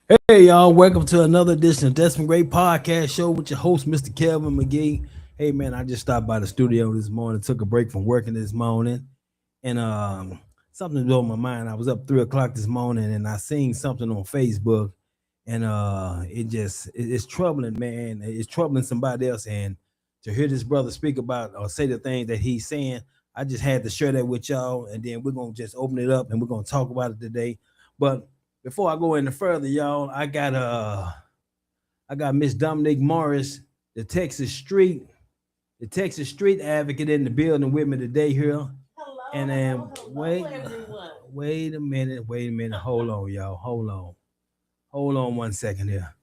Hey y'all, welcome to another edition of That's Some Great Podcast Show with your host, Mr. Kelvin McGee. Hey man, I just stopped by the studio this morning, took a break from working this morning, and something blew my mind. I was up 3 o'clock this morning and I seen something on Facebook, and it's troubling, man. It's troubling somebody else, and to hear this brother speak about or say the things that he's saying, I just had to share that with y'all, and then we're gonna just open it up and we're gonna talk about it today. But before I go any further, y'all, I got Miss Dominique Morris, the the Texas Street Advocate in the building with me today here. Hello, And hello, then hello, everyone. wait a minute, hold on, y'all, hold on 1 second here,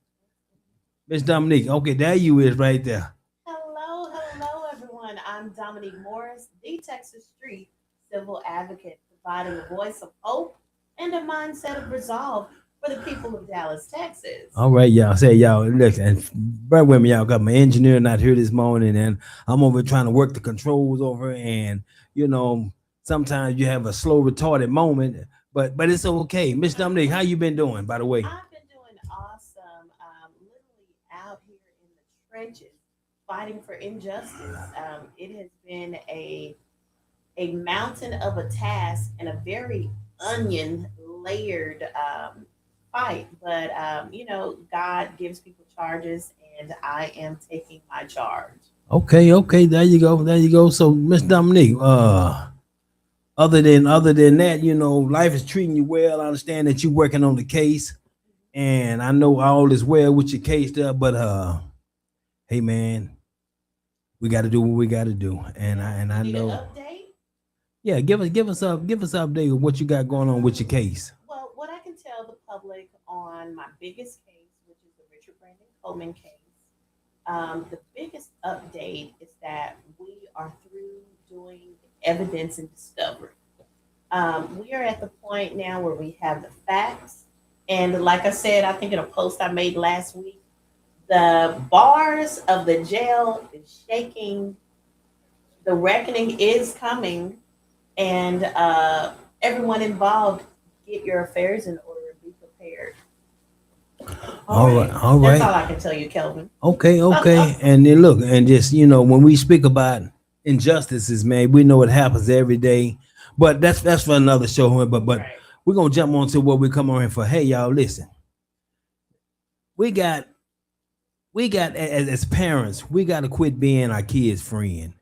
Miss Dominique. Okay, there you is right there. Hello, hello, everyone. I'm Dominique Morris, the Texas Street Civil Advocate, providing a voice of hope and a mindset of resolve for the people of Dallas, Texas. All right, y'all. Say y'all, listen, and bear with me, y'all. Got my engineer not here this morning, and I'm over trying to work the controls over. And you know, sometimes you have a slow, retarded moment, but it's okay. Miss Dominique, how you been doing? By the way. I've been doing awesome, literally out here in the trenches fighting for injustice. It has been a mountain of a task and a very onion layered fight. But, God gives people charges, and I am taking my charge. Okay, there you go, there you go. So, Miss Dominique, other than that, life is treating you well. I understand that you're working on the case, and I know all is well with your case there. But hey, man, we got to do what we got to do, and I Yeah, and you I need an know. update? Yeah, give us an update of what you got going on with your case. Well, what I can tell the public on my biggest case, which is the Richard Brandon Coleman case, the biggest update is that we are through doing evidence and discovery. We are at the point now where we have the facts. And like I said, I think in a post I made last week, the bars of the jail is shaking. The reckoning is coming. And everyone involved, get your affairs in order and be prepared. All All right, right. all That's right. all I can tell you, Kelvin. Okay. And then look, and just when we speak about injustices, man, we know it happens every day. But that's for another show. But Right. we're gonna jump on to what we come on here for. Hey, y'all, listen. We got as parents, we got to quit being our kids' friend.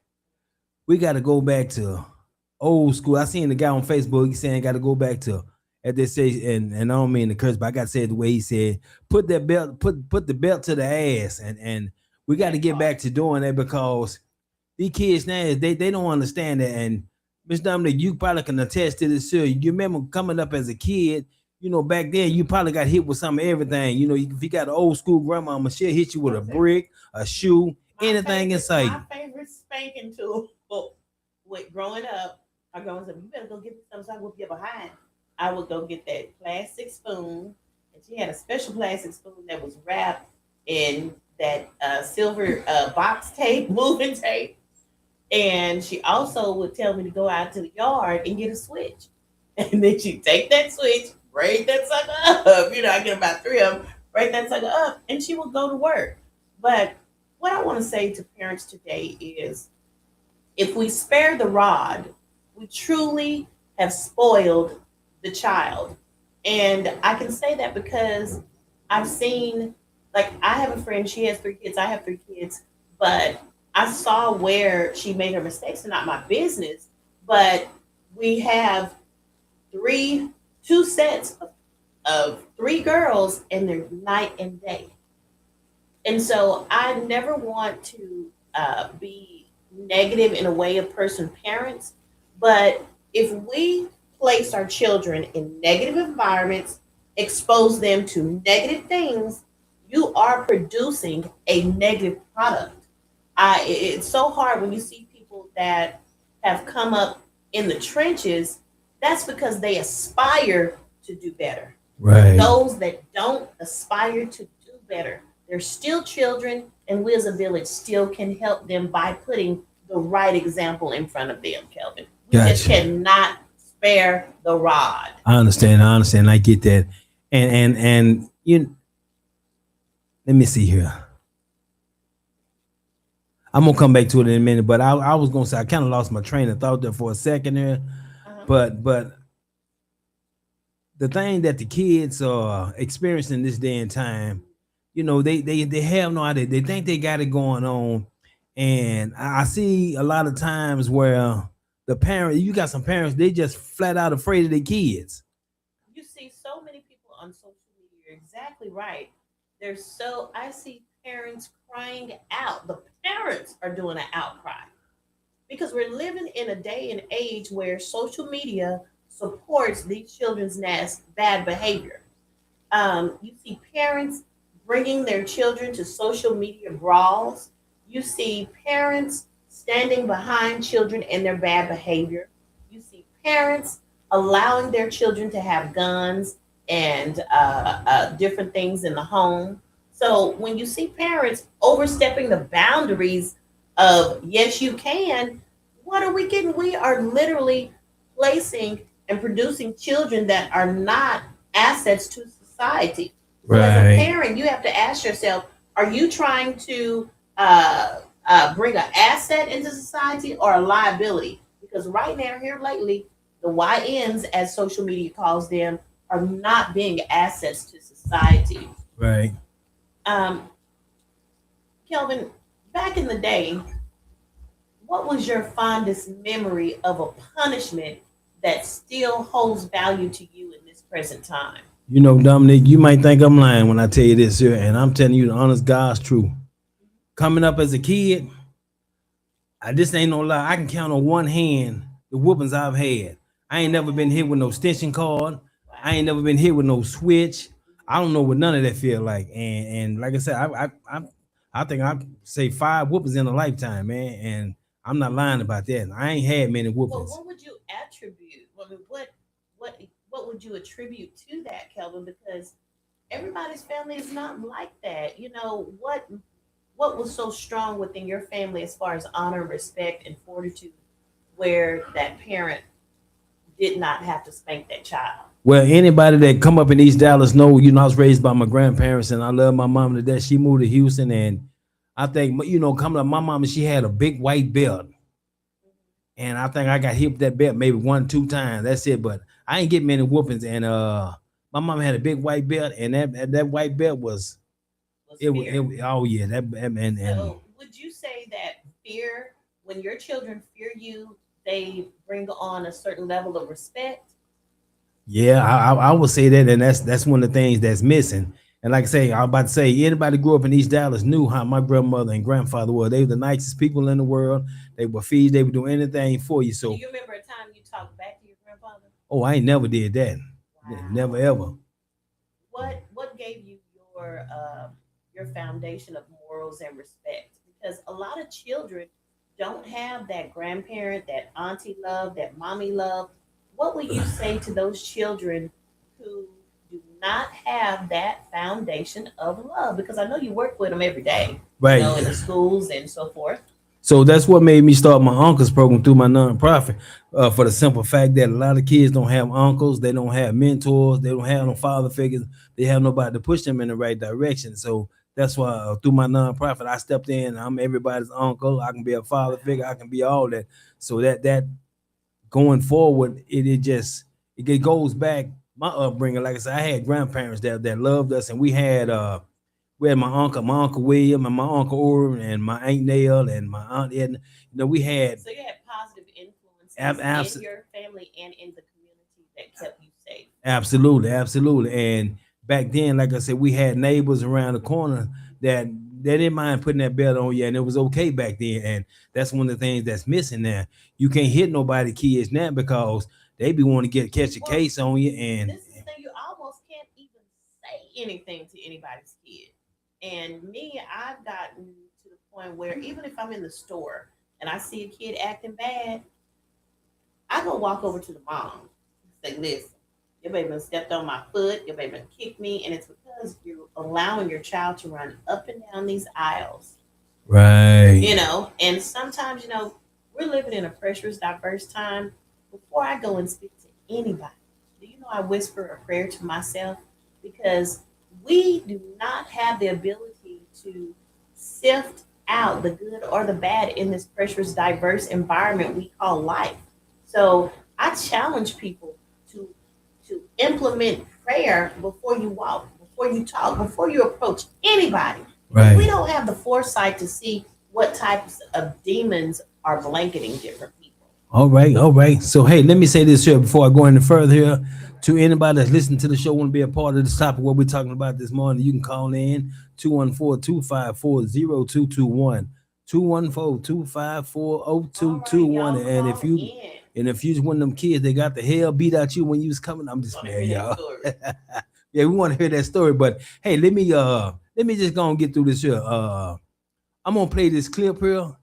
We got to go back to old school. I seen the guy on Facebook. He's saying got to go back to, at this say, and I don't mean to curse, but I got to say it the way he said. Put the belt to the ass, and we got to That get back part. to doing that because these kids now they don't understand that. And Miss Dominic, you probably can attest to this too. You remember coming up as a kid. Back then you probably got hit with some of everything. If you got an old school grandma, she'll hit you with a Listen, brick, a shoe, anything in my sight. favorite spanking tool with growing up, I growing up, you better go get something so I whoop your behind. I would go get that plastic spoon, and she had a special plastic spoon that was wrapped in that silver box tape, moving tape. And she also would tell me to go out to the yard and get a switch. And then she'd take that switch, braid that sucker up. I get about three of them, braid that sucker up, and she would go to work. But what I want to say to parents today is if we spare the rod, we truly have spoiled the child. And I can say that because I've seen, like, I have a friend, she has three kids, I have three kids, but I saw where she made her mistakes and not my business. But we have three, two sets of three girls, and they're night and day. And so I never want to be negative in a way of person parents, but if we place our children in negative environments, expose them to negative things, you are producing a negative product. It's so hard when you see people that have come up in the trenches. That's because they aspire to do better. Right. Those that don't aspire to do better, they're still children, and we as a village still can help them by putting the right example in front of them, Kelvin. We just Gotcha. cannot spare the rod. I understand. I get that. And you let me see here. I'm gonna come back to it in a minute, but I was gonna say I kind of lost my train of thought there for a second there. Uh-huh. But the thing that the kids are experiencing this day and time, they have no idea. They think they got it going on, and I see a lot of times where the parent, you got some parents, they just flat out afraid of their kids. You see so many people on social media. You're exactly right. I see parents crying out. The parents are doing an outcry because we're living in a day and age where social media supports these children's bad behavior. You see parents bringing their children to social media brawls. You see parents standing behind children in their bad behavior. You see parents allowing their children to have guns and different things in the home. So when you see parents overstepping the boundaries of yes, you can, what are we getting? We are literally placing and producing children that are not assets to society. So as a parent, you have to ask yourself, are you trying to bring an asset into society or a liability? Because right now, here lately, the YNs, as social media calls them, are not being assets to society. Right. Kelvin, back in the day, what was your fondest memory of a punishment that still holds value to you in this present time? Dominic, you might think I'm lying when I tell you this here, and I'm telling you the honest God's truth. Coming up as a kid, this ain't no lie. I can count on one hand the whoopings I've had. I ain't never been hit with no extension cord. I ain't never been hit with no switch. I don't know what none of that feel like. And like I said, I think I say 5 whoopings in a lifetime, man. And I'm not lying about that. I ain't had many Well, whoopings. what would you attribute? I mean, what would you attribute to that, Kelvin? Because everybody's family is not like that. What was so strong within your family as far as honor, respect, and fortitude, where that parent did not have to spank that child? Well, anybody that come up in East Dallas know, I was raised by my grandparents, and I love my mom to death. She moved to Houston, and I think, coming up, my mama, she had a big white belt. And I think I got hit with that belt maybe 1, 2 times. That's it. But I ain't get many whoopings. And my mom had a big white belt, and that white belt was oh yeah, and So would you say that fear, when your children fear you, they bring on a certain level of respect? yeah, I would say that, and that's one of the things that's missing. And like I say, I was about to say, anybody who grew up in East Dallas knew how my grandmother and grandfather were. They were the nicest people in the world. They were feed, they would do anything for you. Do So, you remember a time you talked back to your grandfather? oh, I ain't never did that. Never Wow. ever. What gave you your foundation of morals and respect? Because a lot of children don't have that grandparent, that auntie love, that mommy love. What will you say to those children who do not have that foundation of love? Because I know you work with them every day, Right. in the schools and so forth. So that's what made me start my uncles program through my nonprofit. For the simple fact that a lot of kids don't have uncles, they don't have mentors, they don't have no father figures, they have nobody to push them in the right direction. So that's why through my nonprofit, I stepped in. I'm everybody's uncle. I can be a father figure. I can be all that. So that going forward, it goes back my upbringing. Like I said, I had grandparents that loved us, and we had my uncle William, and my uncle Orrin, and my aunt Nell, and my aunt Edna. We had So you had positive influences in abs- your family and in the community that kept you safe. absolutely. And back then, like I said, we had neighbors around the corner that they didn't mind putting that belt on you, and it was okay back then. And that's one of the things that's missing now. You can't hit nobody kids now because they be wanting to catch a Well, case on you. And this is the thing, you almost can't even say anything to anybody's kid. And me, I've gotten to the point where even if I'm in the store and I see a kid acting bad, I go walk over to the mom and say, listen, your baby done stepped on my foot, your baby done kicked me, and it's because you're allowing your child to run up and down these aisles. right, And sometimes, we're living in a precious, diverse time. Before I go and speak to anybody, do you know I whisper a prayer to myself? Because We do not have the ability to sift out the good or the bad in this precious, diverse environment we call life. So I challenge people to implement prayer before you walk, before you talk, before you approach anybody. Because we Right. don't have the foresight to see what types of demons are blanketing different people. All right, all right. So hey, let me say this here before I go any further here. To anybody that's listening to the show, want to be a part of this topic, what we're talking about this morning, you can call in 214-254-0221. 214 All right, y'all And if call you in. one of them kids that got the hell beat out you when you was coming, I'm just Want to playing, hear that y'all. story? Yeah, we want to hear that story. But hey, let me just go and get through this here. I'm gonna play this clip here,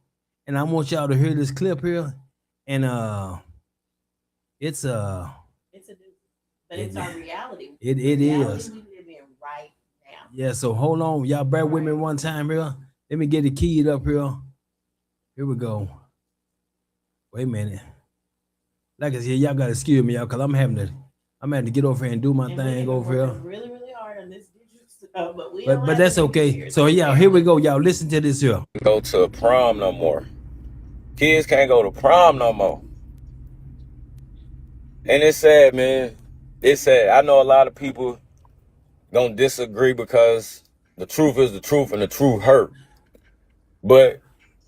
and I want y'all to hear this clip here. And it's It's a new, but it it's our reality. it The it reality is. we live in right now. Yeah, so hold on, y'all bear with me one time here. Let me get it keyed up here. Here we go. Wait a minute. Like I said, y'all gotta excuse me, y'all, cause I'm having to get over here and do my And we thing have been over here. working really, really hard on this digital stuff, but we don't But have that's the okay. years. So yeah, here we go, y'all. Listen to this here. Go to prom no more. Kids can't go to prom no more. And it's sad, man. It's sad. I know a lot of people don't disagree because the truth is the truth and the truth hurt. But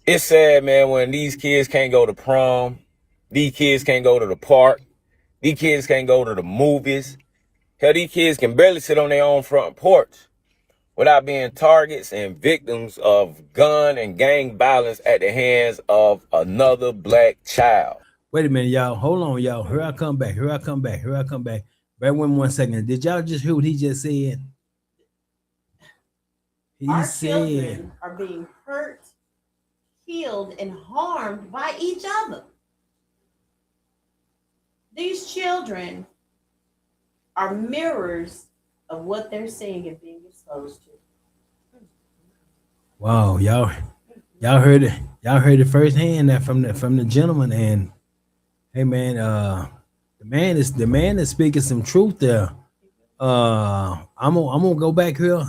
it's sad, man, when these kids can't go to prom. These kids can't go to the park. These kids can't go to the movies. Hell, these kids can barely sit on their own front porch without being targets and victims of gun and gang violence at the hands of another black child. Wait a minute, y'all. Hold on, y'all. Here I come back. Here I come back. Here I come back. Bear with me 1 second. Did y'all just hear what he just said? He Our said, children are being hurt, killed, and harmed by each other. These children are mirrors of what they're seeing and being exposed to. "Wow, y'all heard it. Y'all heard it firsthand that from the gentleman." And hey, man, the man is speaking some truth there. I'm gonna go back here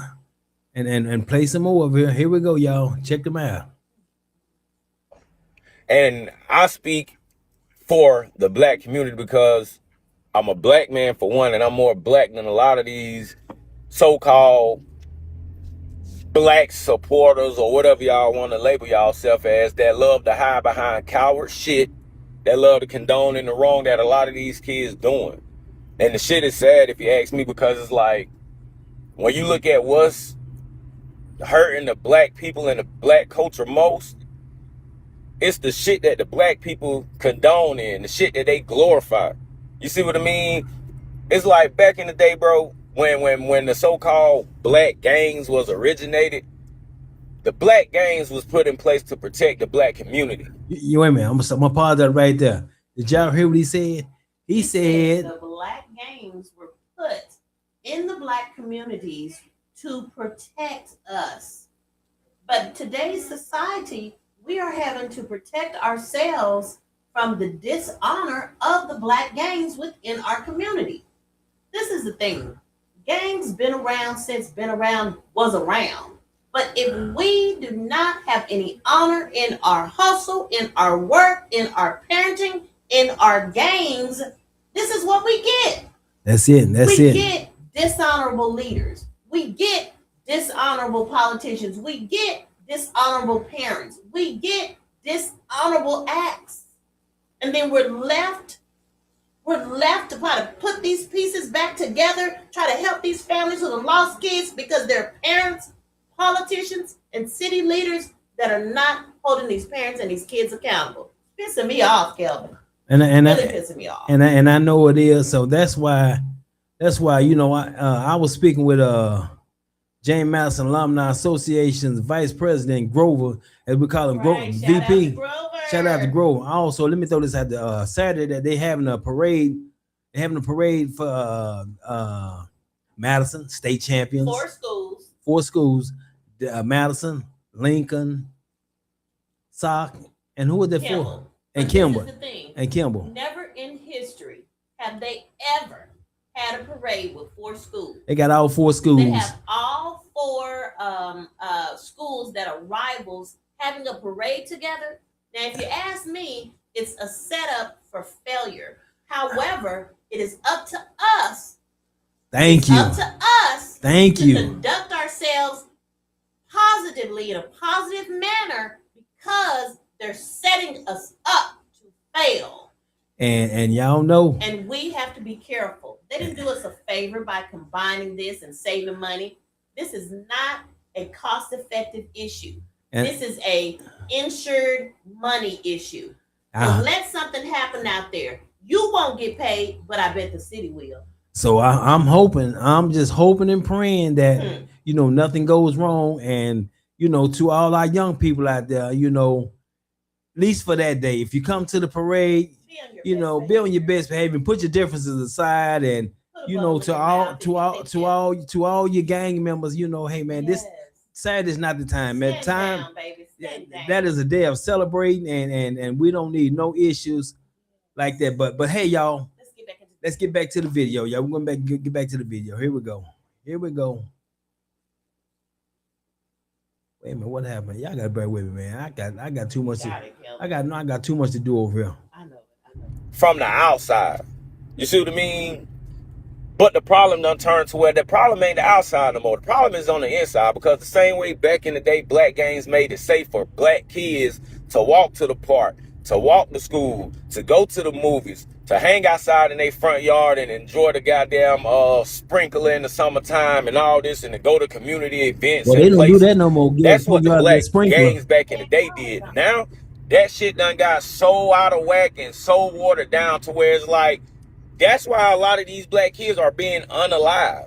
and play some more of here. Here we go, y'all. Check them out. And I speak for the black community because I'm a black man for one, and I'm more black than a lot of these so-called black supporters or whatever y'all want to label y'all as that love to hide behind coward shit, that love to condone in the wrong that a lot of these kids doing. And the shit is sad if you ask me, because it's like when you look at what's hurting the black people and the black culture most, it's the shit that the black people condone in, the shit that they glorify. You see what I mean? It's like back in the day, bro, when the so-called black gangs was originated, the black gangs was put in place to protect the black community. You wait a minute. I'm gonna pause that right there. Did y'all hear what he said? He said the black gangs were put in the black communities to protect us. But today's society, we are having to protect ourselves from the dishonor of the black gangs within our community. This is the thing. Gangs been around since been around was around. But if we do not have any honor in our hustle, in our work, in our parenting, in our games, this is what we get. that's it. That's We it. get dishonorable leaders. We get dishonorable politicians. We get dishonorable parents. We get dishonorable acts. And then we're left to try to put these pieces back together, try to help these families who have lost kids because their parents, politicians, and city leaders that are not holding these parents and these kids accountable. Pissing me off, Kelvin. And Really pissing me off. and I know it is. So that's why you know I was speaking with James Madison Alumni Association's Vice President Grover, as we call him, Right, shout out to VP. Grover. Shout out to Grover. Also, let me throw this out the Saturday that they having a parade. They're having a parade for Madison state champions. 4 schools. Madison, Lincoln, Sock, and who was that for? Kimball. And But Kimball. This is the thing. And Kimball. Never in history have they ever had a parade with 4 schools. They got all 4 They schools. have all 4 schools that are rivals having a parade together. Now, if you ask me, it's a setup for failure. However, it is up to us. Thank you. Up to us Thank to you. conduct ourselves positively in a positive manner because they're setting us up to fail. And y'all know. And we have to be careful. They didn't do us a favor by combining this and saving money. This is not a cost-effective issue. And, This is a insured money issue. uh, And let something happen out there. You won't get paid, but I bet the city will. so I'm just hoping and praying that nothing goes wrong, and to all our young people out there, at least for that day, if you come to the parade, Be on your be best on your best behavior, put your differences aside, and Put a bubble in to your all mouth to if all you to think all to all your gang members, hey man, this Yes. Saturday is not the time, man. Stand Time down, baby. Stand down. that is a day of celebrating, and we don't need no issues like that. But hey, y'all, Let's get back into let's get back to the video. Y'all, we're gonna get back to the video. Here we go. Wait a minute, what happened? Y'all gotta bear with me, man. I got too much. Got it, Kelvin. I got too much to do over here. I know. From the outside. You see what I mean? But the problem done turned to where the problem ain't the outside no more. The problem is on the inside, because the same way back in the day, black gangs made it safe for black kids to walk to the park, to walk to school, to go to the movies, to hang outside in their front yard and enjoy the goddamn sprinkler in the summertime and all this, and to go to community events. Well, and they don't places. do that no more. That's what the black sprinkler. gangs back in the day did. Now, that shit done got so out of whack and so watered down to where it's like, that's why a lot of these black kids are being unalived.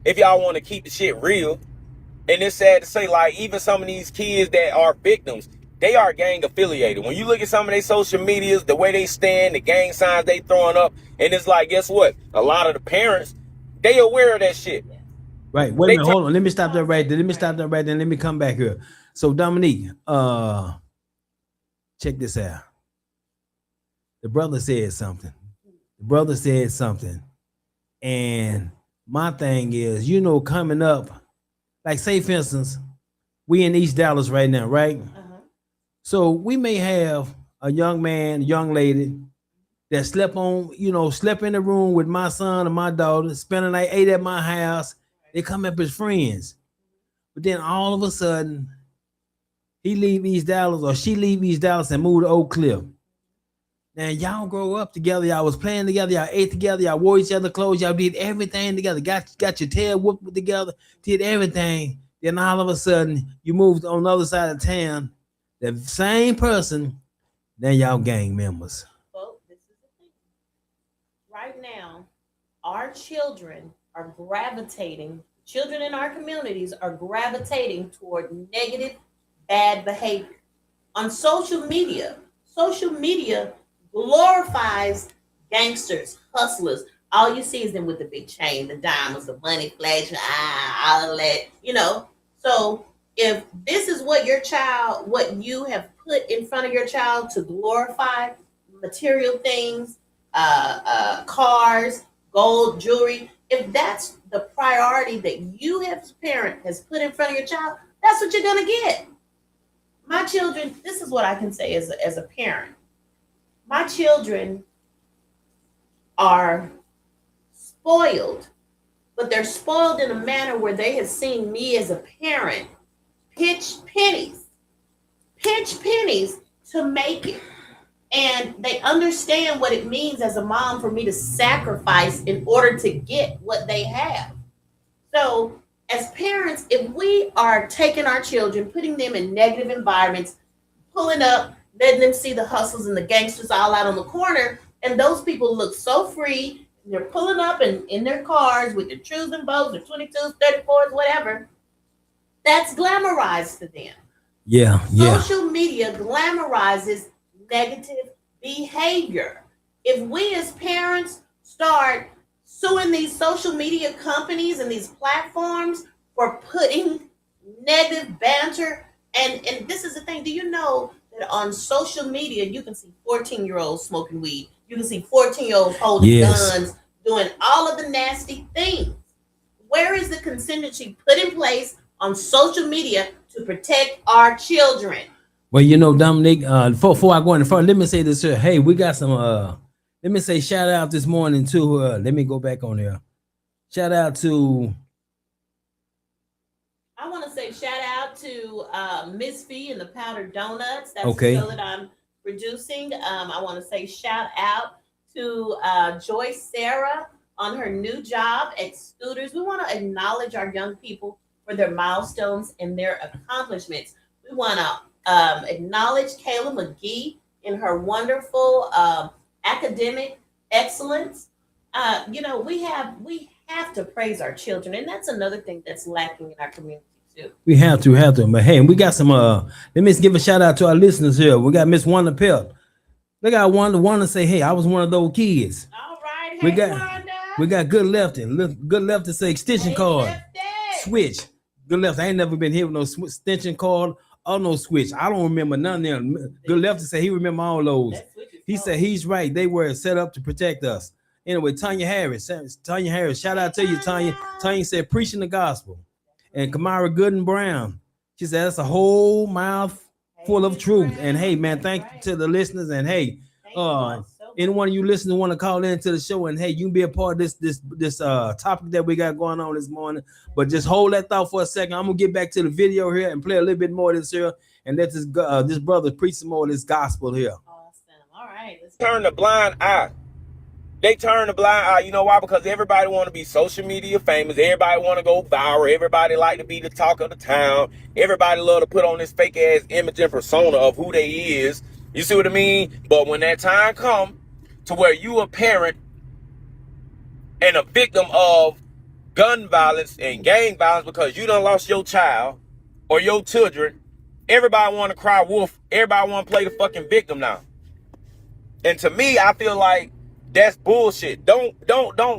If y'all want to keep the shit real. And it's sad to say, like, even some of these kids that are victims, they are gang affiliated. When you look at some of their social medias, the way they stand, the gang signs they throwing up, and it's like, guess what? A lot of the parents, they aware of that shit. Right. Wait a minute, hold on. Let me stop that right there. Let me come back here. So Dominique, check this out. The brother said something. And my thing is, coming up, like say for instance, we in East Dallas right now, right? So we may have a young man, young lady that slept in the room with my son and my daughter, spending like 8 at my house. They come up as friends. But then all of a sudden, he leave East Dallas or she leave East Dallas and move to Oak Cliff. Now y'all grow up together, y'all was playing together, y'all ate together, y'all wore each other clothes, y'all did everything together, got your tail whooped together, did everything. Then all of a sudden, you moved on the other side of town, the same person, then y'all gang members. Well, this is the thing. Right now, our children are gravitating, children in our communities are gravitating toward negative, bad behavior. On social media glorifies gangsters, hustlers. All you see is them with the big chain, the diamonds, the money flashing, all of that, So if this is what you have put in front of your child to glorify material things, cars, gold, jewelry, if that's the priority that you as a parent has put in front of your child, that's what you're going to get. My children, this is what I can say as a parent. My children are spoiled, but they're spoiled in a manner where they have seen me as a parent pinch pennies to make it. And they understand what it means as a mom for me to sacrifice in order to get what they have. So as parents, if we are taking our children, putting them in negative environments, pulling up, letting them see the hustles and the gangsters all out on the corner, and those people look so free, they're pulling up in their cars with their trues and bows, their 22s, 34s, whatever, that's glamorized to them. Yeah. Social media glamorizes negative behavior. If we as parents start suing these social media companies and these platforms for putting negative banter, and this is the thing, do you know that on social media you can see 14-year-olds smoking weed, you can see 14-years holding guns, doing all of the nasty things. Where is the contingency put in place on social media to protect our children? Well, you know, Dominic, before I go in front, let me say this here. Hey, we got some let me say shout out this morning to let me go back on there. Shout out to I want to say shout out to Miss Fee and the Powdered Donuts. That's Okay. the show that I'm producing. I want to say shout out to Joyce Sarah on her new job at Scooters. We want to acknowledge our young people for their milestones and their accomplishments. We want to acknowledge Kayla McGee in her wonderful academic excellence. You know, we have to praise our children, and that's another thing that's lacking in our community too. we have to, but hey, we got some let me give a shout out to our listeners here. We got Miss Wanda Pelt. Look, I want to say, hey, I was one of those kids. All right, We hey, got- Wanda. We got good lefty. Good lefty say extension Hey, cord. Lefty. Switch. Good left. I ain't never been here with no extension cord or no switch. I don't remember none of them. Good left say he remember all those. That switch is He cold. said he's right. They were set up to protect us. Anyway, Tanya Harris, shout out to you, Tanya. Tanya said preaching the gospel. And Kamara Gooden Brown, she said that's a whole mouth full of Hey, truth. Brown. And hey, man, That's thank you right. to the listeners. And hey, Thank you uh, so much. anyone of you listeners want to call into the show, and hey, you can be a part of this topic that we got going on this morning. But just hold that thought for a second. I'm gonna get back to the video here and play a little bit more of this here, and let this brother preach some more of this gospel here. Awesome. All right. Let's Turn the blind eye. They turn the blind eye. You know why? Because everybody want to be social media famous. Everybody want to go viral. Everybody like to be the talk of the town. Everybody love to put on this fake ass image and persona of who they is. You see what I mean? But when that time come to where you a parent and a victim of gun violence and gang violence because you done lost your child or your children, everybody want to cry wolf. Everybody want to play the fucking victim now. And to me, I feel like that's bullshit. Don't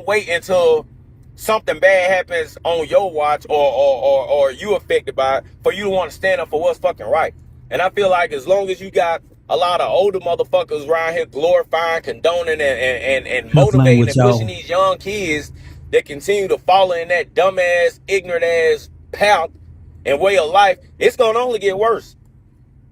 wait until something bad happens on your watch or you affected by it for you to want to stand up for what's fucking right. And I feel like as long as you got a lot of older motherfuckers around here glorifying, condoning, and motivating with and y'all. pushing these young kids that continue to follow in that dumbass, ignorant ass path and way of life, it's gonna only get worse.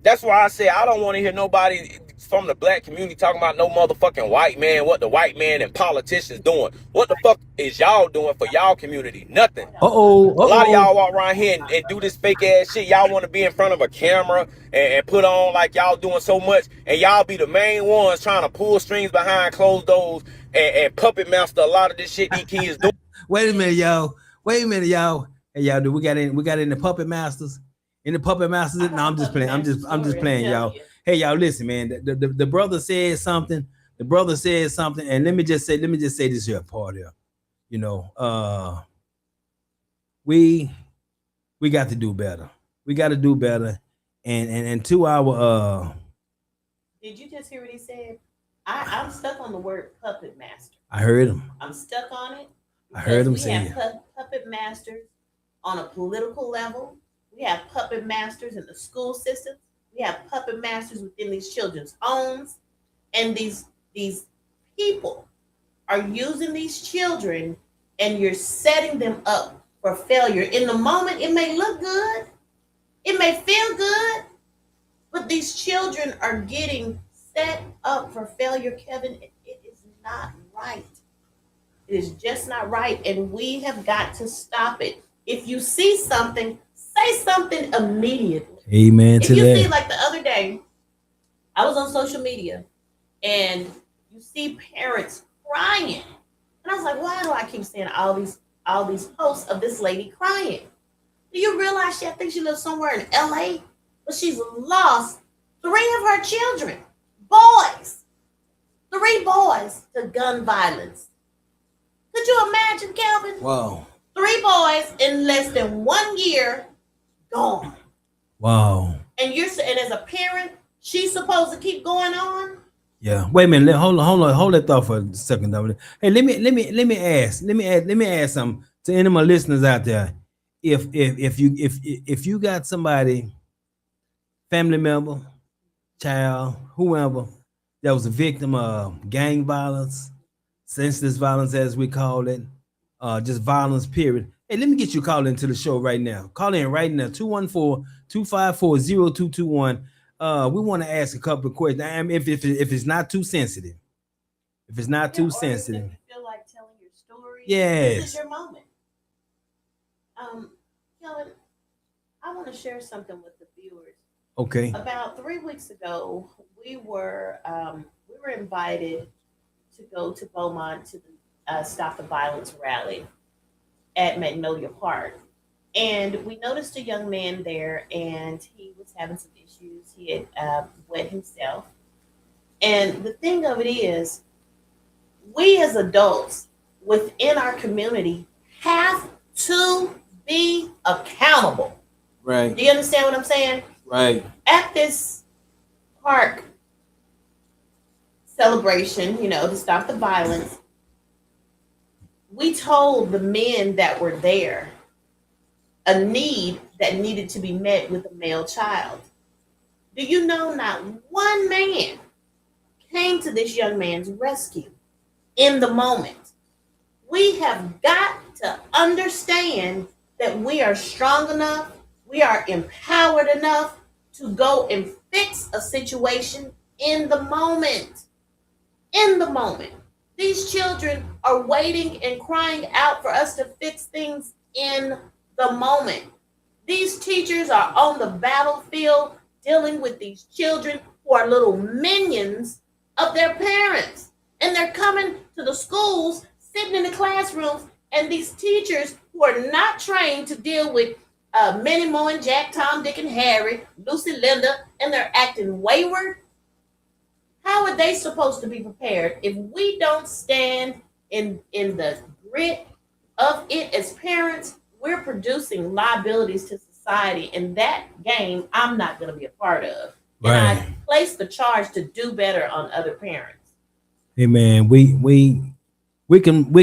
That's why I say I don't want to hear nobody from the black community talking about no motherfucking white man, what the white man and politicians doing. What the fuck is y'all doing for y'all community? Nothing. A lot of y'all walk around here and do this fake ass shit. Y'all want to be in front of a camera and put on like y'all doing so much, and y'all be the main ones trying to pull strings behind closed doors and puppet master a lot of this shit these kids do. Wait a minute, y'all. Hey, y'all, do we got in the puppet masters? In the puppet masters? No, I'm just playing. I'm just playing, y'all. Hey, y'all, listen, man. The brother said something. The brother said something, and let me just say this here part here. You know, we got to do better. We got to do better. And to our Did you just hear what he said? I'm stuck on the word puppet master. I heard him. I'm stuck on it. I heard him because we say have puppet masters on a political level. We have puppet masters in the school system. We have puppet masters within these children's homes. And these people are using these children, and you're setting them up for failure. In the moment, it may look good. It may feel good. But these children are getting set up for failure, Kevin. It is not right. It is just not right. And we have got to stop it. If you see something, say something immediately. Amen If to you that. see, like the other day, I was on social media and you see parents crying. And I was like, why do I keep seeing all these posts of this lady crying? Do you realize I think she lives somewhere in LA? But she's lost 3 of her children, boys. 3 boys to gun violence. Could you imagine, Calvin? Wow. 3 boys in less than 1 year gone. Wow. And as a parent, she's supposed to keep going on. Yeah. Wait a minute. Hold that thought for a second, Dominic. Hey, let me ask something to any of my listeners out there. If you got somebody, family member, child, whoever, that was a victim of gang violence, senseless violence, as we call it, just violence, period. Hey, let me get you called into the show right now. Call in right now, 214-254-0221. We want to ask a couple of questions. If it's not too sensitive. If it's not Yeah, too or sensitive. if you feel like telling your story, this Yes. is your moment. Kellen, I want to share something with the viewers. Okay. About 3 weeks ago, we were invited to go to Beaumont to the Stop the Violence rally at Magnolia Park, and we noticed a young man there, and he was having some issues. He had wet himself, and the thing of it is, we as adults within our community have to be accountable. Right. Do you understand what I'm saying? Right. At this park celebration, to stop the violence, we told the men that were there a need that needed to be met with a male child. Do you know not one man came to this young man's rescue in the moment? We have got to understand that we are strong enough, we are empowered enough to go and fix a situation in the moment. In the moment. These children are waiting and crying out for us to fix things in the moment. These teachers are on the battlefield dealing with these children who are little minions of their parents. And they're coming to the schools, sitting in the classrooms, and these teachers who are not trained to deal with Minnie Mo and Jack, Tom, Dick, and Harry, Lucy, Linda, and they're acting wayward. How are they supposed to be prepared if we don't stand in the grit of it as parents? We're producing liabilities to society, and that game I'm not going to be a part of. Right. And I place the charge to do better on other parents. Hey man, we can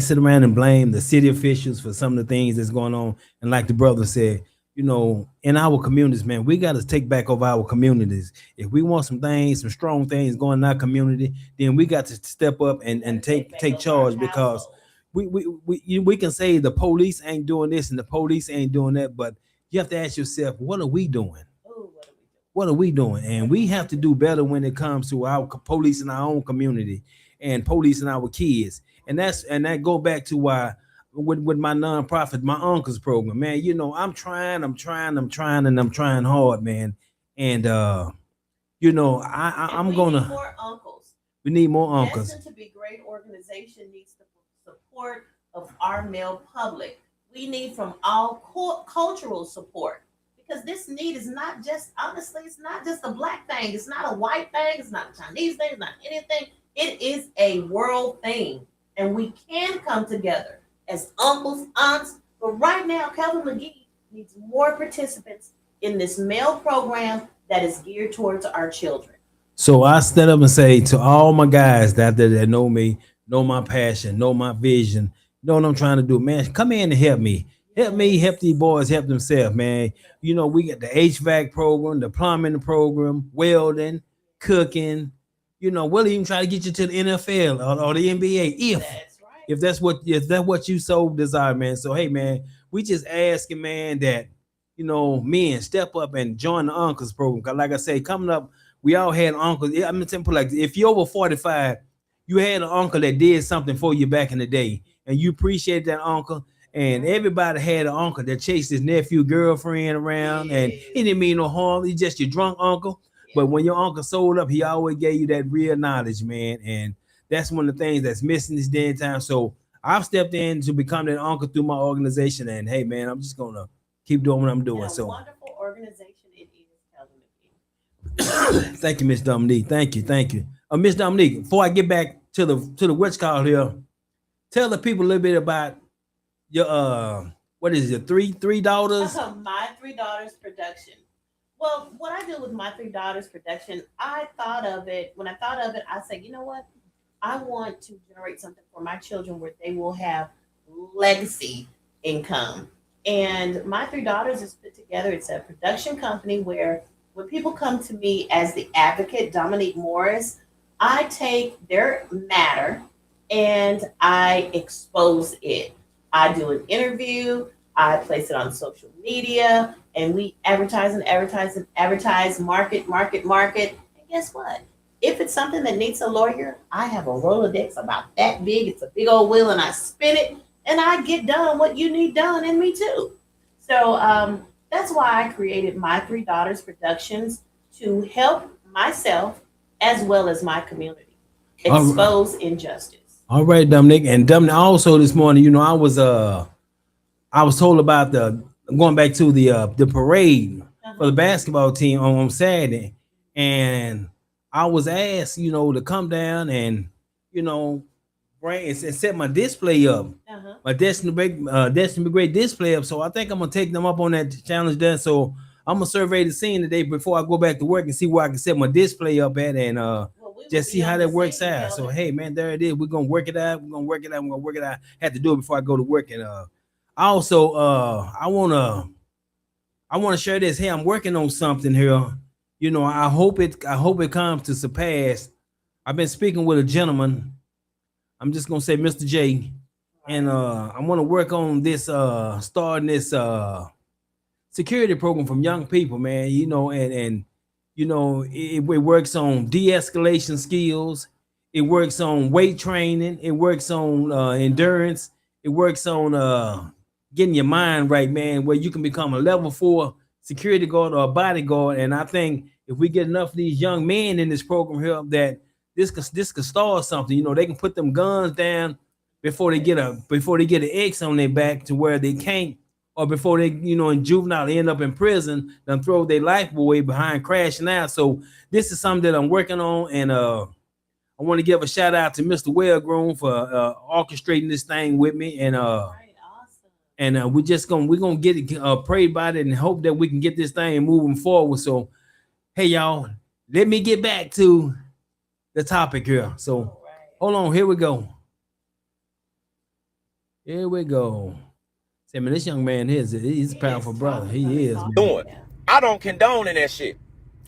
sit around and blame the city officials for some of the things that's going on, and like the brother said, in our communities, man, we got to take back over our communities. If we want some strong things going in our community, then we got to step up and take charge, because we can say the police ain't doing this and the police ain't doing that, but you have to ask yourself, what are we doing? What are we doing? And we have to do better when it comes to our police in our own community and police in our kids. And that go back to why with my nonprofit, my uncle's program, man, I'm trying, and I'm trying hard, man. And I'm We gonna need more uncles. we need more uncles. Destined to be great organization needs the support of our male public. We need from all cultural support, because this need is not just, honestly, it's not just a black thing. It's not a white thing. It's not a Chinese thing. It's not anything. It is a world thing, and we can come together as uncles, aunts. But right now, Kelvin McGee needs more participants in this male program that is geared towards our children. So I stand up and say to all my guys that know me, know my passion, know my vision, know what I'm trying to do, man, come in and help me. Help me, help these boys help themselves, man. We got the HVAC program, the plumbing program, welding, cooking. We'll even try to get you to the NFL or the NBA if that's what you so desire, man. So hey, man, we just asking, man, that men step up and join the uncles program. Cause like I say, coming up, we all had uncles. I'm simple, like if you're over 45, you had an uncle that did something for you back in the day, and you appreciate that uncle. And everybody had an uncle that chased his nephew girlfriend around, and he didn't mean no harm. He's just your drunk uncle. But when your uncle sold up, he always gave you that real knowledge, man. And that's one of the things that's missing this day and time. So I've stepped in to become that uncle through my organization. And hey, man, I'm just gonna keep doing what I'm doing. So wonderful organization it is, Kelvin McGee. Thank you, Miss Dominique. Thank you. Miss Dominique, before I get back to the witch call here, tell the people a little bit about your what is it, three daughters? My three daughters production. Well, what I do with my three daughters production, when I thought of it, I said, you know what? I want to generate something for my children where they will have legacy income. And my three daughters is put together. It's a production company where when people come to me as the advocate, Dominique Morris, I take their matter and I expose it. I do an interview, I place it on social media, and we advertise and advertise and advertise, market, market, market. And guess what? If it's something that needs a lawyer, I have a Rolodex about that big. It's a big old wheel, and I spin it, and I get done what you need done, and me too. So that's why I created My Three Daughters Productions to help myself as well as my community All right. expose injustice. All right, Dominic. And Dominic, also this morning, I was told about going back to the parade for the basketball team on Saturday, and I was asked, to come down and bring and set my display up, Uh-huh. my Destiny Great display up. So I think I'm gonna take them up on that challenge there. So I'm gonna survey the scene today before I go back to work and see where I can set my display up at, and Well, we will just see be how on that the works scene, out. So Kelvin. hey, man, there it is. We're gonna work it out. We're gonna work it out. We're gonna work it out. Have to do it before I go to work. And I also I wanna share this. Hey, I'm working on something here. I hope it comes to surpass. I've been speaking with a gentleman. I'm just gonna say Mr. J, and I want to work on this starting this security program from young people, man. And it works on de-escalation skills. It works on weight training. It works on endurance. It works on getting your mind right, man, where you can become a level 4 security guard or a bodyguard. And I think if we get enough of these young men in this program here, that this could start something. They can put them guns down before they get an X on their back to where they can't, or before they, in juvenile, they end up in prison, then throw their life away behind crashing out. So this is something that I'm working on, and I want to give a shout out to Mr. Wellgrown for orchestrating this thing with me, and Right, awesome. we're gonna get it, pray about it, and hope that we can get this thing moving forward. So hey, y'all, let me get back to the topic here. So All right. hold on, here we go. Here we go. Say, man, this young man he's a powerful brother. He is. Man. Doing. I don't condone in that shit.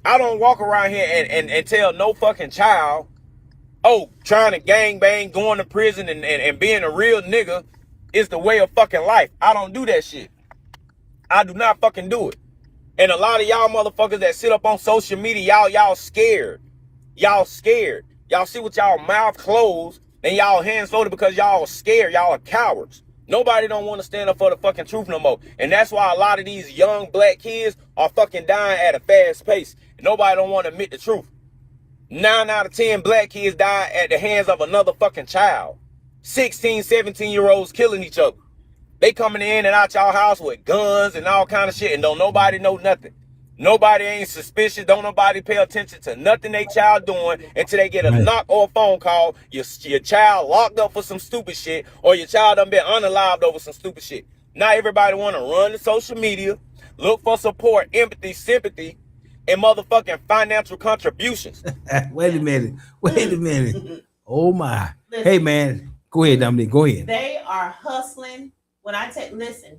I don't walk around here and tell no fucking child, oh, trying to gang bang, going to prison, and being a real nigga is the way of fucking life. I don't do that shit. I do not fucking do it. And a lot of y'all motherfuckers that sit up on social media, y'all scared. Y'all scared. Y'all see with y'all mouth closed and y'all hands folded because y'all scared. Y'all are cowards. Nobody don't want to stand up for the fucking truth no more. And that's why a lot of these young black kids are fucking dying at a fast pace. Nobody don't want to admit the truth. 9 out of 10 black kids die at the hands of another fucking child. 16, 17-year-olds killing each other. They coming in and out y'all house with guns and all kind of shit, and don't nobody know nothing. Nobody ain't suspicious. Don't nobody pay attention to nothing they child doing until they get a knock or a phone call. Your child locked up for some stupid shit, or your child done been unalived over some stupid shit. Now everybody want to run to social media, look for support, empathy, sympathy, and motherfucking financial contributions. Wait a minute. Oh my. Hey man, go ahead, Dominique. Go ahead. They are hustling. When I listen,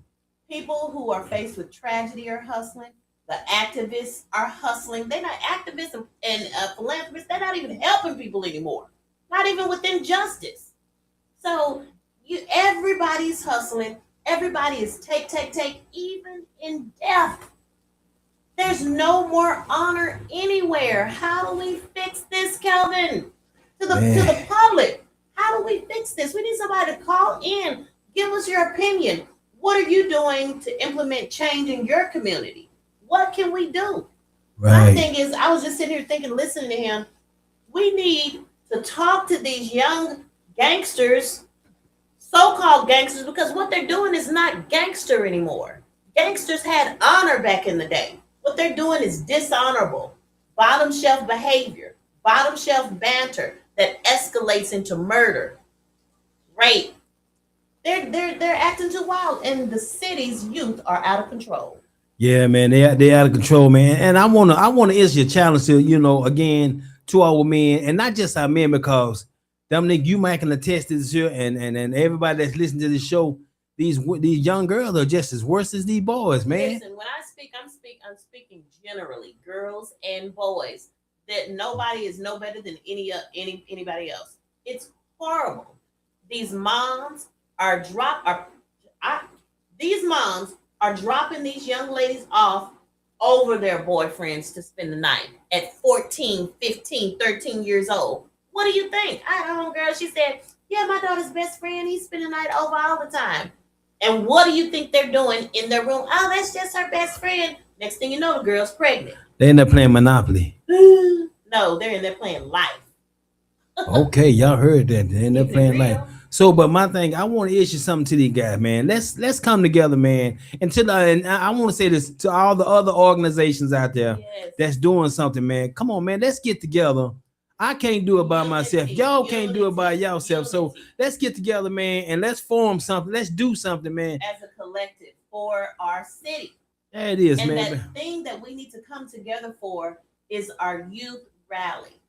people who are faced with tragedy are hustling. The activists are hustling. They're not activists and philanthropists. They're not even helping people anymore. Not even with injustice. So everybody's hustling. Everybody is take. Even in death, there's no more honor anywhere. How do we fix this, Kelvin? To the public, how do we fix this? We need somebody to call in. Give us your opinion. What are you doing to implement change in your community? What can we do? Right. My thing is, I was just sitting here thinking, listening to him. We need to talk to these young gangsters, so-called gangsters, because what they're doing is not gangster anymore. Gangsters had honor back in the day. What they're doing is dishonorable, bottom shelf behavior, bottom shelf banter that escalates into murder, rape. They're acting too wild, and the city's youth are out of control. Yeah, man, they out of control, man. And I wanna issue a challenge to again to our men, and not just our men, because Dominic, you might can attest to this here, and everybody that's listening to this show, these young girls are just as worse as these boys, man. Listen, when I speak, I'm speaking generally, girls and boys. That nobody is no better than anybody else. It's horrible. These moms are these moms are dropping these young ladies off over their boyfriends to spend the night at 14, 15, 13 years old. What do you think? I don't know, girl. She said, yeah, my daughter's best friend, he's spending the night over all the time. And what do you think they're doing in their room? Oh, that's just her best friend. Next thing you know, the girl's pregnant. They end up playing Monopoly. No, they're in there playing life. Okay, y'all heard that. They end up Keep it playing like real. so. But my thing, I want to issue something to these guys, man. Let's come together, man. And I want to say this to all the other organizations out there Yes. that's doing something, man. Come on, man. Let's get together. I can't do it by myself. Unity, Y'all can't do it by unity, yourself. So unity. let's get together, man, and let's form something. Let's do something, man. As a collective for our city. There it is, And man. that thing that we need to come together for is our youth rally.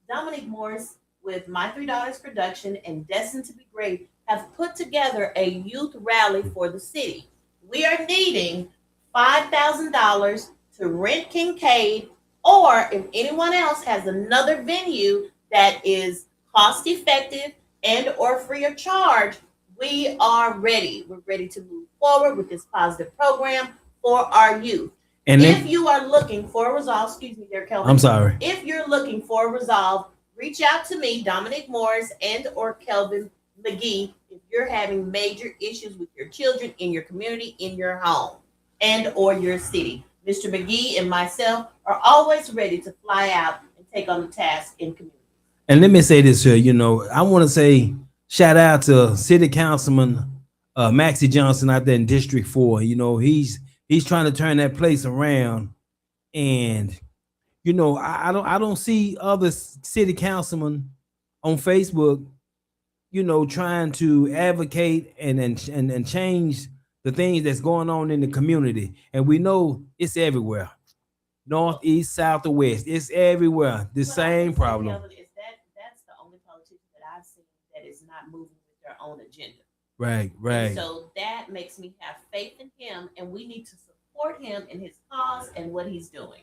Dominique Morris with My Three Daughters Production and Destined to Be Great have put together a youth rally for the city. We are needing $5,000 to rent Kincaid, or if anyone else has another venue that is cost effective and or free of charge, we are ready. We're ready to move forward with this positive program for our youth. And If then, you are looking for a resolve, excuse me there, Kelvin. I'm sorry. If you're looking for a resolve, reach out to me, Dominique Morris, and or Kelvin McGee, if you're having major issues with your children in your community, in your home, and or your city. Mr. McGee and myself are always ready to fly out and take on the task in community. And let me say this here, I want to say shout out to City Councilman Maxie Johnson out there in District 4. He's trying to turn that place around. And I don't see other city councilmen on Facebook, trying to advocate and change the things that's going on in the community. And we know it's everywhere. North, east, south, or west. It's everywhere. The But I same can say, problem. Kelvin, is that's the only politician that I've seen that is not moving with their own agenda. Right, And right. so that makes me have faith in him, and we need to support him in his cause and what he's doing.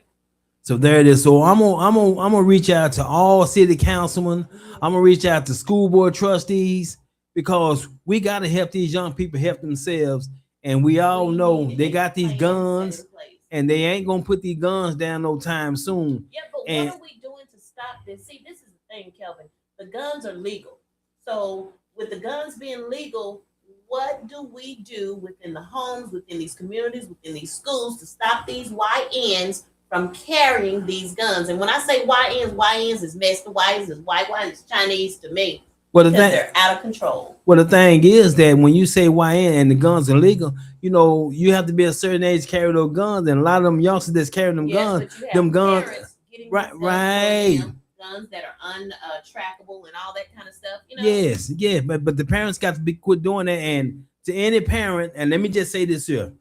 So there it is. So I'm gonna reach out to all city councilmen. I'm gonna reach out to school board trustees because we gotta help these young people help themselves. And we all We know need they a got these plan set guns, in place. and they ain't gonna put these guns down no time soon. Yeah, but And- what are we doing to stop this? See, this is the thing, Kelvin. The guns are legal. So with the guns being legal, what do we do within the homes, within these communities, within these schools to stop these YNs from carrying these guns? And when I say YNs is Mexican, YNs is white, YNs is Chinese to me Well, the because thing, they're out of control. well, the thing is that when you say YN and the guns are legal, you have to be a certain age to carry those guns, and a lot of them youngsters that's carrying them guns, but you have them guns, parents getting right, these guns for right. them, guns that are untrackable and all that kind of stuff. Yes, yeah, but the parents got to be quit doing that. And to any parent, and let me just say this here,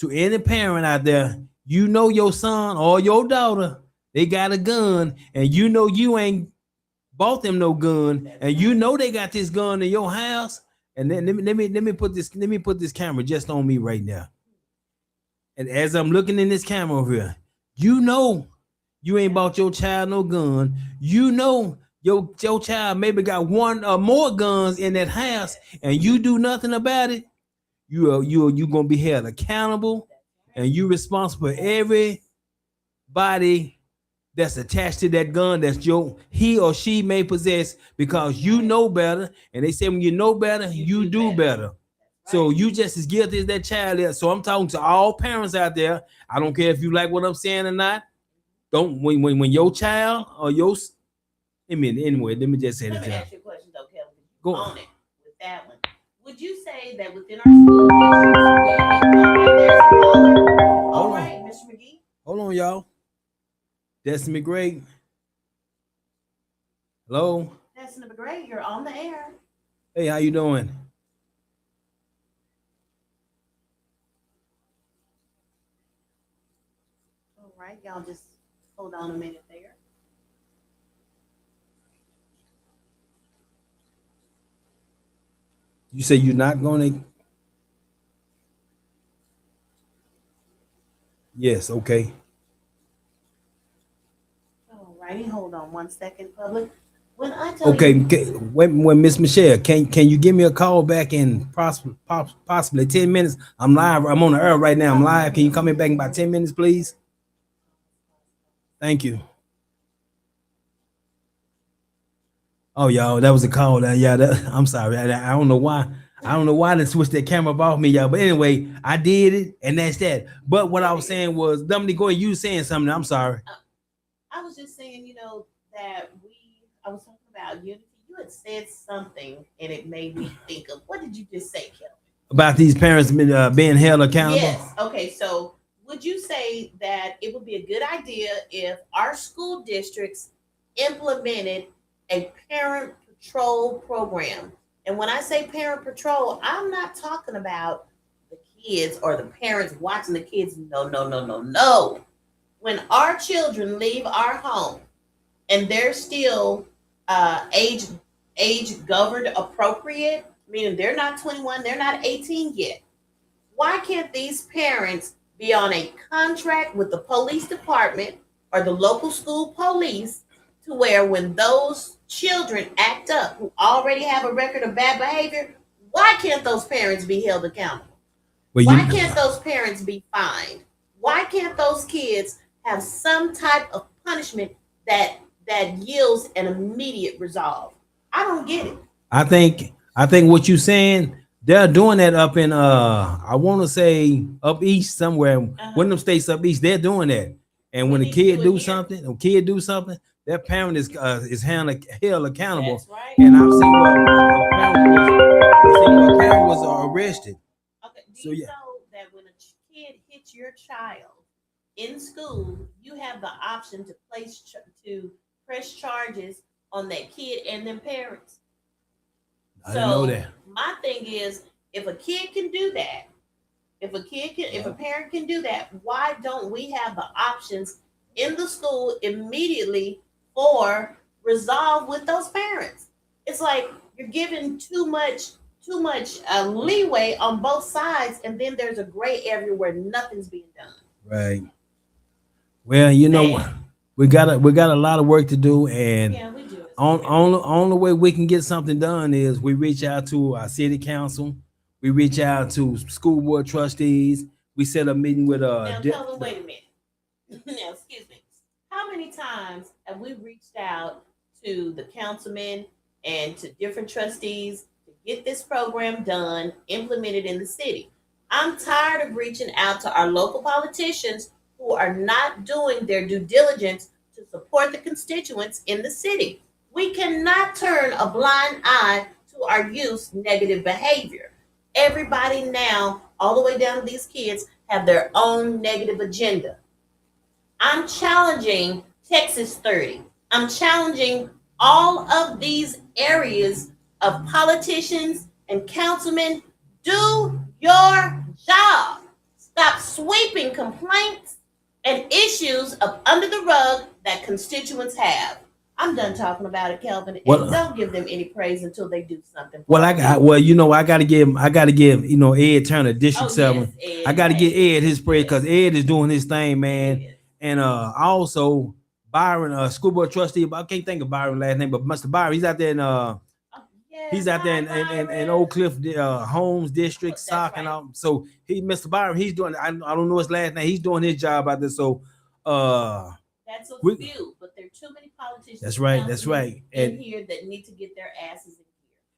to any parent out there, your son or your daughter, they got a gun, and you ain't bought them no gun, and they got this gun in your house. And then let me put this camera just on me right now. And as I'm looking in this camera over here, you ain't bought your child no gun. Your child maybe got one or more guns in that house, and you do nothing about it. You gonna be held accountable, and you responsible for everybody that's attached to that gun that's he or she may possess, because you know better. And they say when you know better, you do better. So you just as guilty as that child is. So I'm talking to all parents out there. I don't care if you like what I'm saying or not. Don't when your child or anyway, let me just say Let this. me ask you a question though, Kelvin. Go On it with that one. Would you say that within our school districts, there's a caller? All Hold on. right, Mr. McGee. Hold on, y'all. Destiny McGray. Hello. Destiny McGray, you're on the air. Hey, how you doing? All right, y'all just hold on a minute there. You say you're not gonna. Yes, okay. All righty, hold on one second, public. When I tell Okay, you, when Miss Michelle, can you give me a call back in possibly 10 minutes? I'm live. I'm on the air right now. I'm live. Can you come in back in about 10 minutes, please? Thank you. Oh, y'all, that was a call. Yeah, I'm sorry. I don't know why. I don't know why they switched that camera off me, y'all. But anyway, I did it, and that's that. But what I was saying was, Dominique, go ahead. You saying something? I'm sorry. I was just saying, that I was talking about unity. You had said something, and it made me think of what did you just say, Kelvin? About these parents being held accountable. Yes. Okay. So, would you say that it would be a good idea if our school districts implemented a parent patrol program? And when I say parent patrol, I'm not talking about the kids or the parents watching the kids. No, no, no, no, no. When our children leave our home and they're still age governed appropriate, meaning they're not 21, they're not 18 yet. Why can't these parents be on a contract with the police department or the local school police to where when those children act up who already have a record of bad behavior, why can't those parents be held accountable? Well, Why can't those parents be fined? Why can't those kids have some type of punishment that yields an immediate resolve? I don't get it. I think what you saying, they're doing that up in I want to say up east somewhere. One of them states up east, they're doing that. And when a kid do something, their parent is held accountable. That's right. And I've seen where a parent was arrested. Okay. Do you know that when a kid hits your child in school, you have the option to press charges on that kid and their parents? I didn't know that. My thing is, if a kid can do that, if a parent can do that, why don't we have the options in the school immediately for resolve with those parents? It's like you're giving too much leeway on both sides, and then there's a gray area where nothing's being done. Right. Well, we got a lot of work to do, and yeah, we do. Only way we can get something done is we reach out to our city council, we reach out to school board trustees, we set a meeting with Now, Kelvin, wait a minute. Now, excuse me. How many times have we reached out to the councilmen and to different trustees to get this program done, implemented in the city? I'm tired of reaching out to our local politicians who are not doing their due diligence to support the constituents in the city. We cannot turn a blind eye to our youth's negative behavior. Everybody now, all the way down to these kids, have their own negative agenda. I'm challenging Texas 30. I'm challenging all of these areas of politicians and councilmen. Do your job. Stop sweeping complaints and issues up under the rug that constituents have. I'm done talking about it, Kelvin. And don't give them any praise until they do something. I gotta give Ed Turner, District 7. Yes, I gotta give Ed his praise because Ed is doing his thing, man. And also Byron, school board trustee, I can't think of Byron's last name, but Mr. Byron, he's out there in Oak Cliff Holmes District, Sock, and all. So Mr. Byron, he's doing. I don't know his last name. He's doing his job out there. So that's a few, but there are too many politicians. That's right. In here that need to get their asses in here.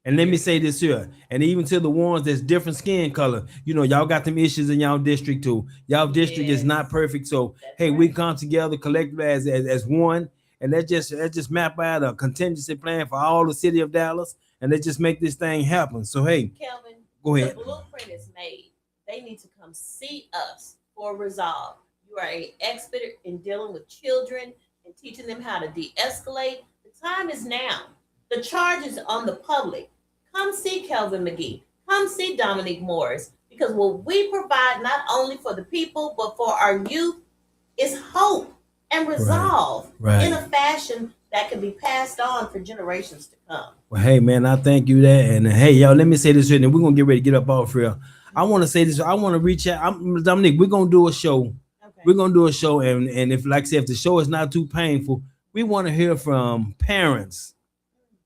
And let me say this here, and even to the ones that's different skin color, y'all got them issues in y'all district too. Y'all district is not perfect. So we come together collectively as one, and let's just map out a contingency plan for all the city of Dallas. And let's just make this thing happen. So, Kelvin, go ahead. The blueprint is made. They need to come see us for resolve. You are an expert in dealing with children and teaching them how to de-escalate. The time is now. The charge is on the public. Come see Kelvin McGee. Come see Dominique Morris. Because what we provide not only for the people, but for our youth is hope and resolve in a fashion that can be passed on for generations to come. Well, hey, man, I thank you that. And hey, y'all, let me say this here, and we're going to get ready to get up off here. I want to say this. I want to reach out. Dominique, we're going to do a show. Okay. We're going to do a show. And if, like I said, if the show is not too painful, we want to hear from parents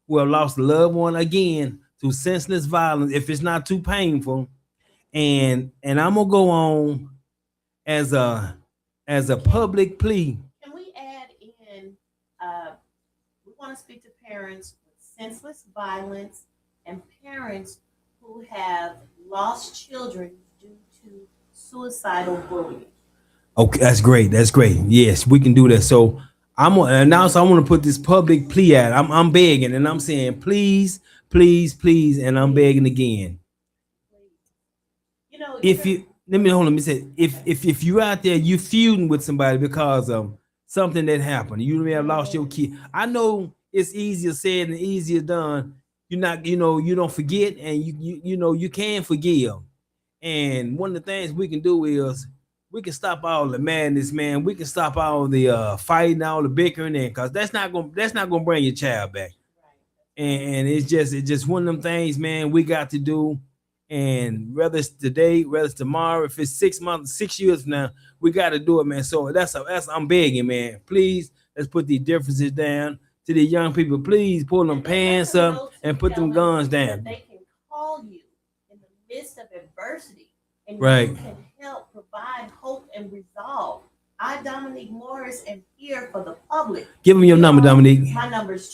who have lost a loved one again through senseless violence, if it's not too painful. And I'm gonna go on as a public plea. Can we add in? We want to speak to parents with senseless violence and parents who have lost children due to suicidal bullying. Okay, that's great. That's great. Yes, we can do that. So I'm gonna announce. I want to put this public plea out. I'm begging and I'm saying, please, please, please, and I'm begging again. You know, If you let me hold on, let me say, if you're out there, you feuding with somebody because of something that happened, you may have lost your kid. I know it's easier said and easier done. You're not, you don't forget, and you can forgive. And one of the things we can do is we can stop all the madness, man. We can stop all the fighting, all the bickering, and because that's not gonna bring your child back. And it's just one of them things, man. We got to do. And whether it's today, whether it's tomorrow, if it's 6 months, 6 years from now, we got to do it, man. So that's I'm begging, man. Please, let's put these differences down. To the young people, please pull them pants up and put them guns down. They can call you in the midst of adversity, and Right. you can help provide hope and resolve. I, Dominique Morris, am here for the public. Give them your number, Dominique. My number is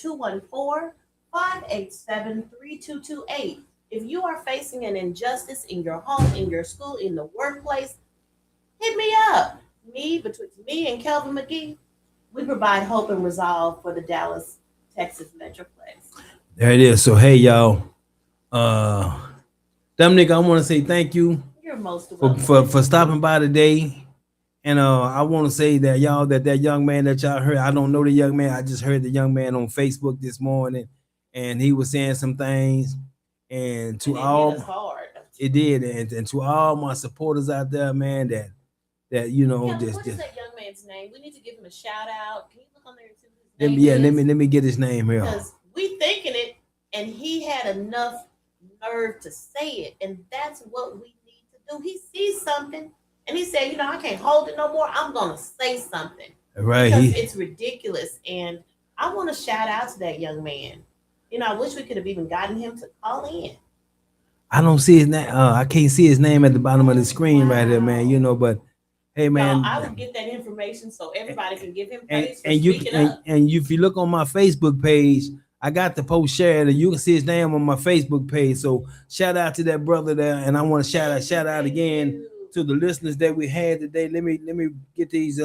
214-587-3228. If you are facing an injustice in your home, in your school, in the workplace, hit me up. Between me and Kelvin McGee, we provide hope and resolve for the Dallas, Texas Metroplex. There it is. So hey, y'all. Dominique, I want to say thank you You're most for, welcome. for stopping by today. And I want to say that y'all, that young man that y'all heard, I don't know the young man. I just heard the young man on Facebook this morning, and he was saying some things. And to And it hit all, us hard. it did, and to all my supporters out there, man, that Kelvin, what is just that young man's name? We need to give him a shout out. Can you look on there and see what his let name me, yeah, is? let me get his name here. Because we thinking it, and he had enough nerve to say it, and that's what we need to do. He sees something, and he said, I can't hold it no more. I'm gonna say something Right, because it's ridiculous, and I want to shout out to that young man. I wish we could have even gotten him to call in. I don't see his name. I can't see his name at the bottom of the screen right there, man. But hey, man, I will get that information so everybody can give him and, praise for and you speaking and, up. and if you look on my Facebook page, I got the post shared, and you can see his name on my Facebook page. So shout out to that brother there, and I want to shout out again to the listeners that we had today. Let me get these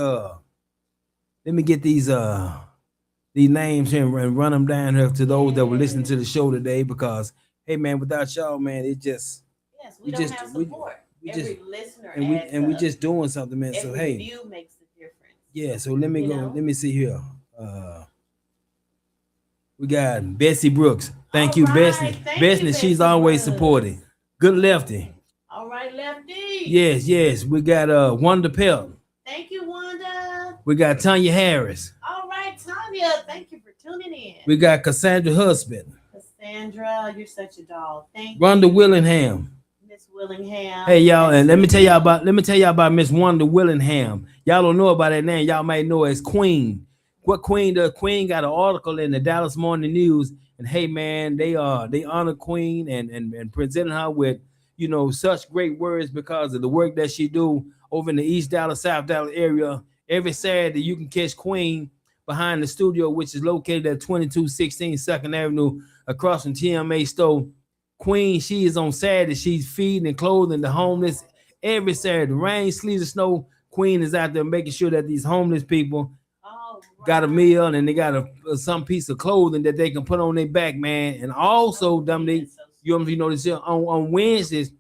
these names here and run them down here to those that were listening to the show today. Because hey, man, without y'all, man, it just Yes, we we don't just- have we- support. we Every just listener and we adds just doing something, man. up. So Every hey, view makes a difference. yeah. So let me You go. know? Let me see here. We got Bessie Brooks. Thank you, All Bessie. right, thank Bessie, you, she's Bessie always Brooks. supporting. Good lefty. All right, Lefty. Yes. We got Wanda Pelt. Thank you, Wanda. We got Tanya Harris. All right, Tanya. Thank you for tuning in. We got Cassandra Husband. Cassandra, you're such a doll. Thank Rhonda you, Willingham. Miss Willingham. Hey y'all, and let me tell y'all about Miss Wanda Willingham. Y'all don't know about that name. Y'all might know as Queen. What Queen does? Queen got an article in the Dallas Morning News, and hey man, they honor Queen and presenting her with such great words because of the work that she do over in the East Dallas, South Dallas area. Every Saturday you can catch Queen behind the studio, which is located at 2216 2nd Avenue across from TMA store. Queen, she is on Saturday. She's feeding and clothing the homeless every Saturday. Rain, sleet, or snow. Queen is out there making sure that these homeless people All got a right. meal and they got some piece of clothing that they can put on their back, man. And also, Dominique, you know this here, on Wednesdays,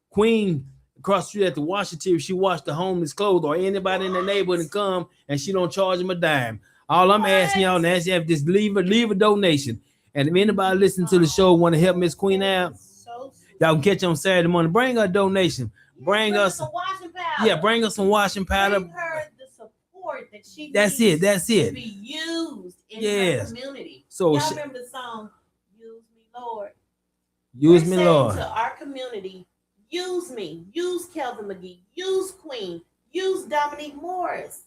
Queen across the street at the Washington, she washed the homeless clothes, or anybody in the neighborhood and come and she don't charge them a dime. All I'm asking y'all now is you have just leave a donation. And if anybody listening to the show want to help Miss Queen out, So sweet. y'all can catch her on Saturday morning. Bring her a donation. Bring us, some washing powder. bring us some washing powder. Bring her the support that she That's needs it. to be used in Yes. her community. So Y'all remember the song, Use Me, Lord? use We're me, saying Lord. to our community, use me, use Kelvin McGee, use Queen, use Dominique Morris.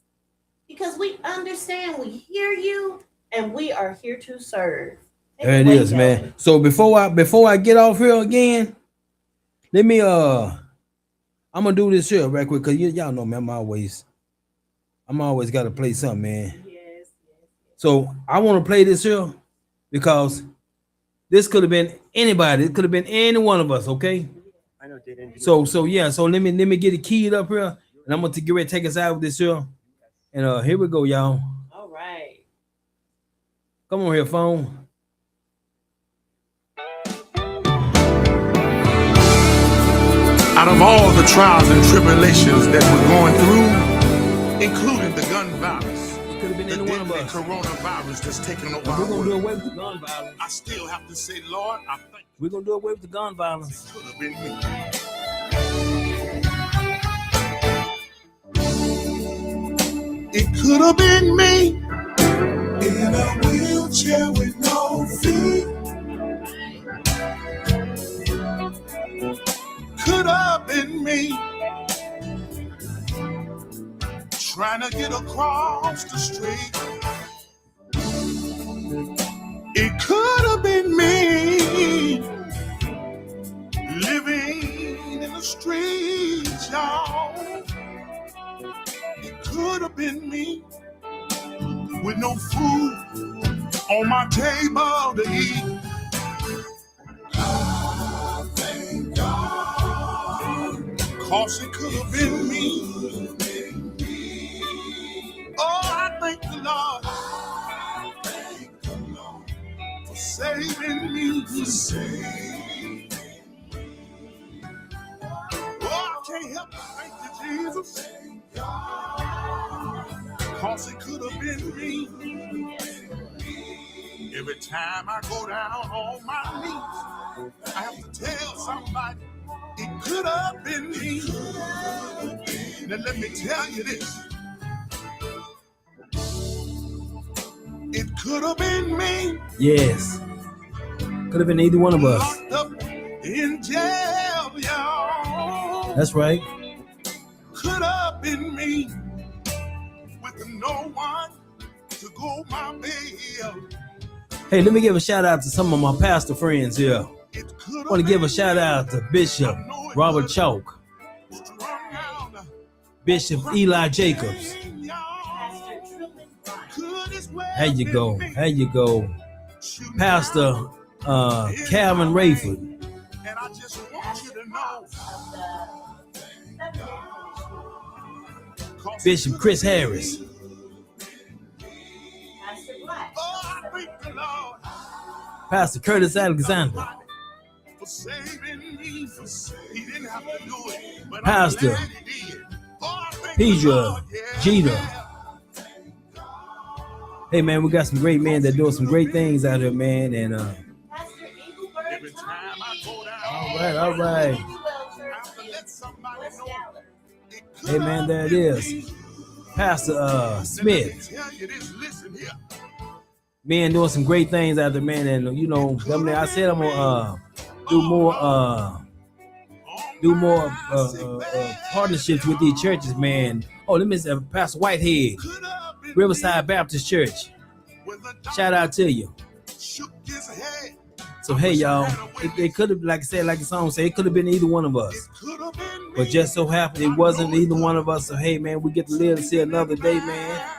Because we understand, we hear you, and we are here to serve. There it is, man. So before I get off here again, let me I'm gonna do this here right quick because y'all know me. I'm always gotta play something, man. Yes. So I want to play this here because this could have been anybody. It could have been any one of us. Okay. I know they didn't. So yeah. So let me get it keyed up here, and I'm gonna get ready to take us out with this here. And here we go, y'all. All right. Come on here, phone. Out of all the trials and tribulations that we're going through, including the gun violence, It could have been the any one of deadly us. coronavirus that's taking over But our we're gonna do world, away with the gun violence. I still have to say, Lord, I think We're gonna do away with the gun violence. it could have been me. It could have been me in a wheelchair with no feet. Could have been me trying to get across the street. It could have been me living in the streets, y'all. It could have been me with no food on my table to eat. I thank God, 'cause it could have been me. Oh, I thank the Lord. I thank the Lord for saving me. For saving me. Oh, I can't help but thank you, Jesus. 'Cause it could have been me. Every time I go down on my knees, I have to tell somebody it could have been me. Now let me tell you this. It could have been me. Yes. Could have been either one of us. Locked up in jail, y'all. That's right. Could have been me with no one to go my bail. Hey, let me give a shout out to some of my pastor friends here. It could I want to give a shout out to Bishop Robert Chalk. Chalk, Bishop Eli Jacobs. There you go. There you go. Pastor Calvin Rayford. And I just want you to know, Bishop Chris Harris. oh, I thank the Lord Pastor Curtis Alexander. for saving me. He didn't have to do it, but Pastor I'm glad he did. Oh, I thank the Pedro Lord, yeah. Jeter. Hey man, we got some great men that doing some great things out here, man. And Every time I go down, all right. I have to let somebody know. It could Hey man, there it is. Pastor Smith. Let me tell you this, listen here. Man doing some great things out there, man. And you know, I said I'm gonna do more partnerships with these churches, man. Oh, let me say Pastor Whitehead, Could have been Riverside Baptist Church. when the Shout out to you. shook his head. So hey y'all, it could have, like I said, like the song say, it could have been either one of us. It could have been me. But just so happened it wasn't either one of us. So hey man, we get to live to see another day, man.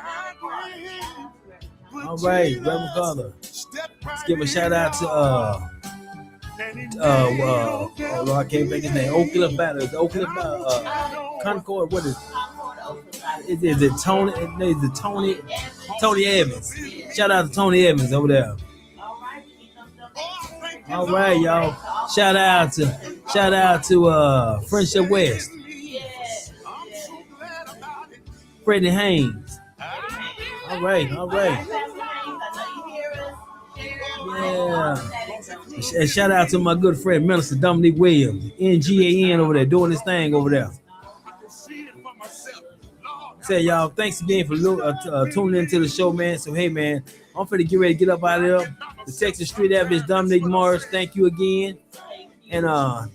All right, Reverend Father. Let's give a shout out to oh Lord, I can't think his name. Oakland Battle, Concord. What is it? Tony? Is it Tony Evans? Shout out to Tony Evans over there. All right, y'all. Shout out to Friendship West, Freddie Haynes. All right. Yeah. And shout out to my good friend Minister Dominique Williams, NGAN over there, doing his thing over there. Say y'all, thanks again for tuning into the show, man. So hey, man, I'm finna get ready to get up out of there. The Texas Street Average, Dominique Morris. Thank you again, and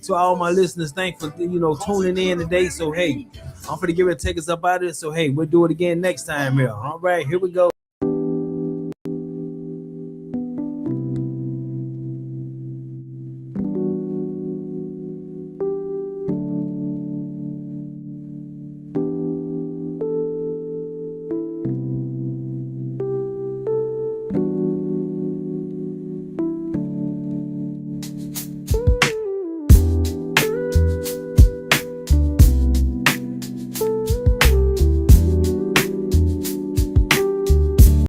to all my listeners, thanks for tuning in today. So hey, I'm finna get ready to take us up out of there. So hey, we'll do it again next time here. All right, here we go.